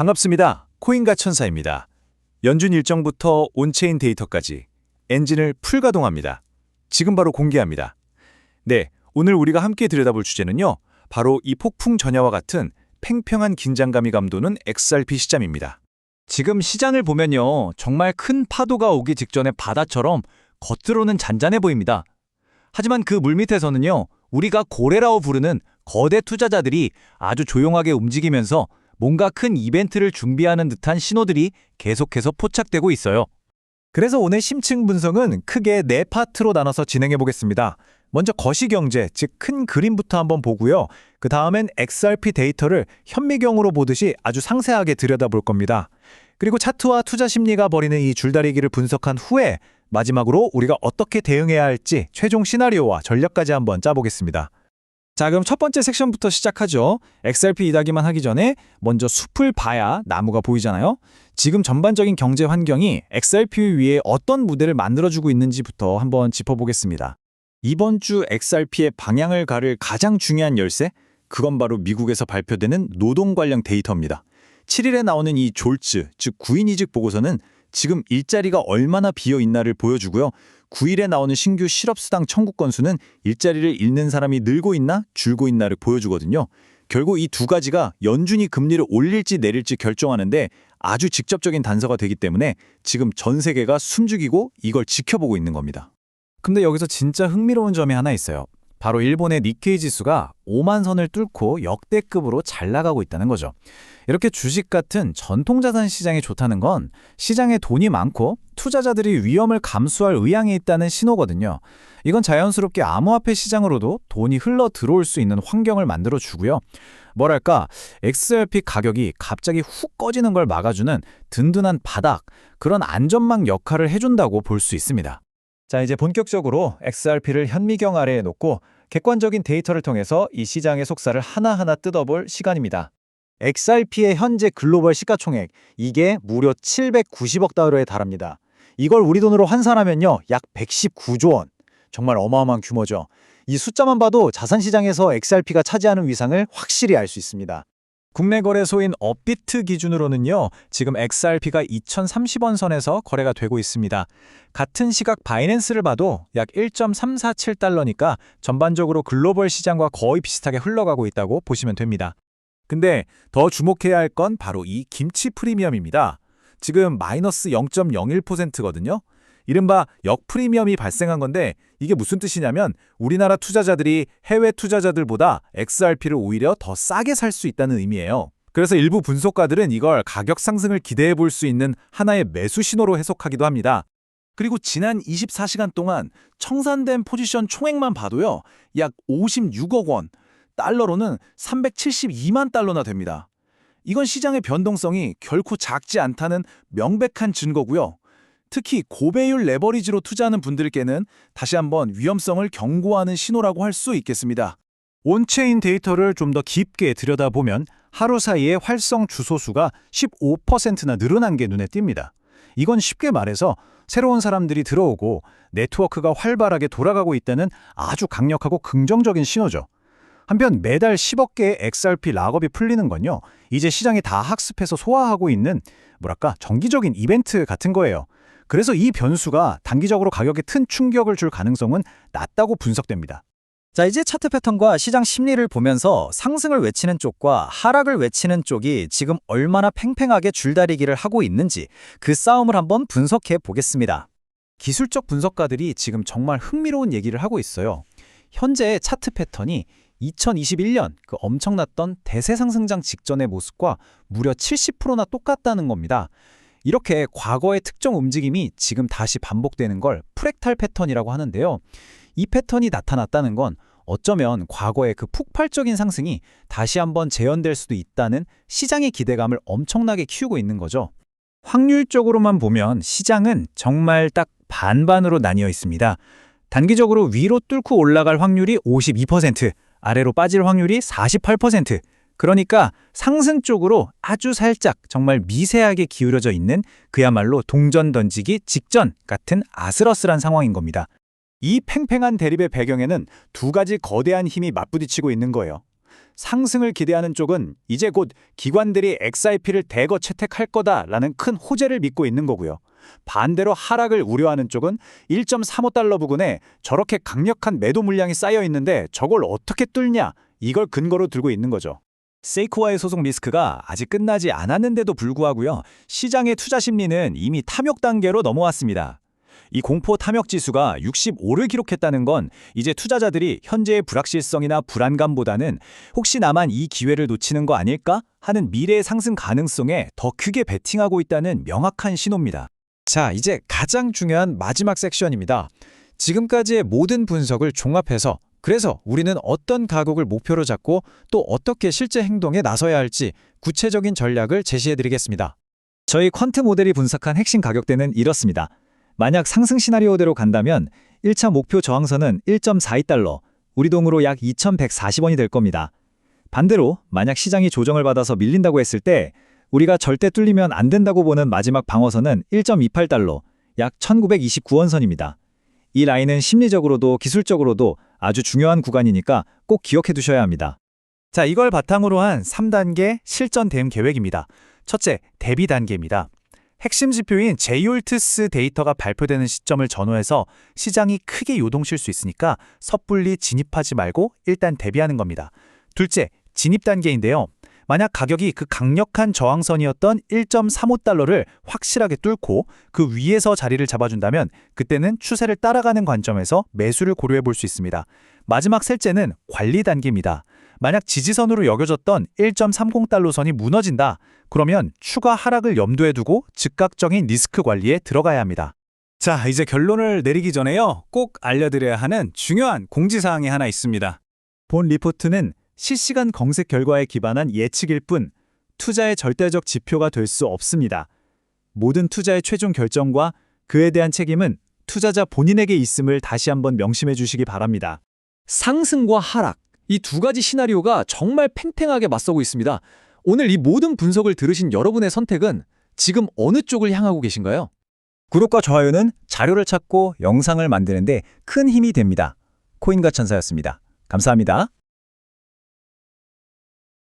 반갑습니다. 코인가 천사입니다. 연준 일정부터 온체인 데이터까지 엔진을 풀가동합니다. 지금 바로 공개합니다. 네, 오늘 우리가 함께 들여다볼 주제는요. 바로 이 폭풍 전야와 같은 팽팽한 긴장감이 감도는 XRP 시장입니다. 지금 시장을 보면요. 정말 큰 파도가 오기 직전의 바다처럼 겉으로는 잔잔해 보입니다. 하지만 그 물밑에서는요. 우리가 고래라고 부르는 거대 투자자들이 아주 조용하게 움직이면서 뭔가 큰 이벤트를 준비하는 듯한 신호들이 계속해서 포착되고 있어요. 그래서 오늘 심층 분석은 크게 4파트로 나눠서 진행해 보겠습니다. 먼저 거시경제, 즉 큰 그림부터 한번 보고요. 그 다음엔 XRP 데이터를 현미경으로 보듯이 아주 상세하게 들여다볼 겁니다. 그리고 차트와 투자 심리가 벌이는 이 줄다리기를 분석한 후에 마지막으로 우리가 어떻게 대응해야 할지 최종 시나리오와 전략까지 한번 짜보겠습니다. 자, 그럼 첫 번째 섹션부터 시작하죠. XRP 이야기만 하기 전에 먼저 숲을 봐야 나무가 보이잖아요. 지금 전반적인 경제 환경이 XRP 위에 어떤 무대를 만들어주고 있는지부터 한번 짚어보겠습니다. 이번 주 XRP의 방향을 가를 가장 중요한 열쇠? 그건 바로 미국에서 발표되는 노동 관련 데이터입니다. 7일에 나오는 이 졸츠, 즉 구인이직 보고서는 지금 일자리가 얼마나 비어있나를 보여주고요. 9일에 나오는 신규 실업수당 청구 건수는 일자리를 잃는 사람이 늘고 있나 줄고 있나를 보여주거든요. 결국 이 두 가지가 연준이 금리를 올릴지 내릴지 결정하는데 아주 직접적인 단서가 되기 때문에 지금 전 세계가 숨죽이고 이걸 지켜보고 있는 겁니다. 근데 여기서 진짜 흥미로운 점이 하나 있어요. 바로 일본의 니케이 지수가 5만 선을 뚫고 역대급으로 잘 나가고 있다는 거죠. 이렇게 주식 같은 전통자산 시장이 좋다는 건 시장에 돈이 많고 투자자들이 위험을 감수할 의향이 있다는 신호거든요. 이건 자연스럽게 암호화폐 시장으로도 돈이 흘러 들어올 수 있는 환경을 만들어주고요. 뭐랄까, XRP 가격이 갑자기 훅 꺼지는 걸 막아주는 든든한 바닥, 그런 안전망 역할을 해준다고 볼 수 있습니다. 자, 이제 본격적으로 XRP를 현미경 아래에 놓고 객관적인 데이터를 통해서 이 시장의 속살을 하나하나 뜯어볼 시간입니다. XRP의 현재 글로벌 시가총액, 이게 무려 790억 달러에 달합니다. 이걸 우리 돈으로 환산하면요, 약 119조 원. 정말 어마어마한 규모죠. 이 숫자만 봐도 자산시장에서 XRP가 차지하는 위상을 확실히 알 수 있습니다. 국내 거래소인 업비트 기준으로는요, 지금 XRP가 2030원 선에서 거래가 되고 있습니다. 같은 시각 바이낸스를 봐도 약 1.347달러니까 전반적으로 글로벌 시장과 거의 비슷하게 흘러가고 있다고 보시면 됩니다. 근데 더 주목해야 할 건 바로 이 김치 프리미엄입니다. 지금 마이너스 0.01%거든요. 이른바 역프리미엄이 발생한 건데 이게 무슨 뜻이냐면 우리나라 투자자들이 해외 투자자들보다 XRP를 오히려 더 싸게 살 수 있다는 의미예요. 그래서 일부 분석가들은 이걸 가격 상승을 기대해 볼 수 있는 하나의 매수 신호로 해석하기도 합니다. 그리고 지난 24시간 동안 청산된 포지션 총액만 봐도요. 약 56억 원, 달러로는 372만 달러나 됩니다. 이건 시장의 변동성이 결코 작지 않다는 명백한 증거고요. 특히 고배율 레버리지로 투자하는 분들께는 다시 한번 위험성을 경고하는 신호라고 할 수 있겠습니다. 온체인 데이터를 좀 더 깊게 들여다보면 하루 사이에 활성 주소수가 15%나 늘어난 게 눈에 띕니다. 이건 쉽게 말해서 새로운 사람들이 들어오고 네트워크가 활발하게 돌아가고 있다는 아주 강력하고 긍정적인 신호죠. 한편 매달 10억 개의 XRP 락업이 풀리는 건요. 이제 시장이 다 학습해서 소화하고 있는 뭐랄까 정기적인 이벤트 같은 거예요. 그래서 이 변수가 단기적으로 가격에 큰 충격을 줄 가능성은 낮다고 분석됩니다. 자, 이제 차트 패턴과 시장 심리를 보면서 상승을 외치는 쪽과 하락을 외치는 쪽이 지금 얼마나 팽팽하게 줄다리기를 하고 있는지 그 싸움을 한번 분석해 보겠습니다. 기술적 분석가들이 지금 정말 흥미로운 얘기를 하고 있어요. 현재의 차트 패턴이 2021년 그 엄청났던 대세 상승장 직전의 모습과 무려 70%나 똑같다는 겁니다. 이렇게 과거의 특정 움직임이 지금 다시 반복되는 걸 프랙탈 패턴이라고 하는데요. 이 패턴이 나타났다는 건 어쩌면 과거의 그 폭발적인 상승이 다시 한번 재현될 수도 있다는 시장의 기대감을 엄청나게 키우고 있는 거죠. 확률적으로만 보면 시장은 정말 딱 반반으로 나뉘어 있습니다. 단기적으로 위로 뚫고 올라갈 확률이 52%, 아래로 빠질 확률이 48%, 그러니까 상승 쪽으로 아주 살짝 정말 미세하게 기울어져 있는 그야말로 동전 던지기 직전 같은 아슬아슬한 상황인 겁니다. 이 팽팽한 대립의 배경에는 두 가지 거대한 힘이 맞부딪히고 있는 거예요. 상승을 기대하는 쪽은 이제 곧 기관들이 XRP를 대거 채택할 거다라는 큰 호재를 믿고 있는 거고요. 반대로 하락을 우려하는 쪽은 1.35달러 부근에 저렇게 강력한 매도 물량이 쌓여 있는데 저걸 어떻게 뚫냐, 이걸 근거로 들고 있는 거죠. 세이코와의 소송 리스크가 아직 끝나지 않았는데도 불구하고요. 시장의 투자 심리는 이미 탐욕 단계로 넘어왔습니다. 이 공포 탐욕 지수가 65를 기록했다는 건 이제 투자자들이 현재의 불확실성이나 불안감보다는 혹시 나만 이 기회를 놓치는 거 아닐까 하는 미래의 상승 가능성에 더 크게 베팅하고 있다는 명확한 신호입니다. 자, 이제 가장 중요한 마지막 섹션입니다. 지금까지의 모든 분석을 종합해서 그래서 우리는 어떤 가격을 목표로 잡고 또 어떻게 실제 행동에 나서야 할지 구체적인 전략을 제시해드리겠습니다. 저희 퀀트 모델이 분석한 핵심 가격대는 이렇습니다. 만약 상승 시나리오대로 간다면 1차 목표 저항선은 1.42달러, 우리 돈으로 약 2,140원이 될 겁니다. 반대로 만약 시장이 조정을 받아서 밀린다고 했을 때 우리가 절대 뚫리면 안 된다고 보는 마지막 방어선은 1.28달러, 약 1,929원 선입니다. 이 라인은 심리적으로도 기술적으로도 아주 중요한 구간이니까 꼭 기억해 두셔야 합니다. 자, 이걸 바탕으로 한 3단계 실전 대응 계획입니다. 첫째, 대비 단계입니다. 핵심 지표인 제이올트스 데이터가 발표되는 시점을 전후해서 시장이 크게 요동칠 수 있으니까 섣불리 진입하지 말고 일단 대비하는 겁니다. 둘째, 진입 단계인데요. 만약 가격이 그 강력한 저항선이었던 1.35달러를 확실하게 뚫고 그 위에서 자리를 잡아준다면 그때는 추세를 따라가는 관점에서 매수를 고려해 볼 수 있습니다. 마지막 셋째는 관리 단계입니다. 만약 지지선으로 여겨졌던 1.30달러 선이 무너진다. 그러면 추가 하락을 염두에 두고 즉각적인 리스크 관리에 들어가야 합니다. 자, 이제 결론을 내리기 전에요. 꼭 알려드려야 하는 중요한 공지사항이 하나 있습니다. 본 리포트는 실시간 검색 결과에 기반한 예측일 뿐 투자의 절대적 지표가 될 수 없습니다. 모든 투자의 최종 결정과 그에 대한 책임은 투자자 본인에게 있음을 다시 한번 명심해 주시기 바랍니다. 상승과 하락, 이 두 가지 시나리오가 정말 팽팽하게 맞서고 있습니다. 오늘 이 모든 분석을 들으신 여러분의 선택은 지금 어느 쪽을 향하고 계신가요? 구독과 좋아요는 자료를 찾고 영상을 만드는데 큰 힘이 됩니다. 코인과 천사였습니다. 감사합니다.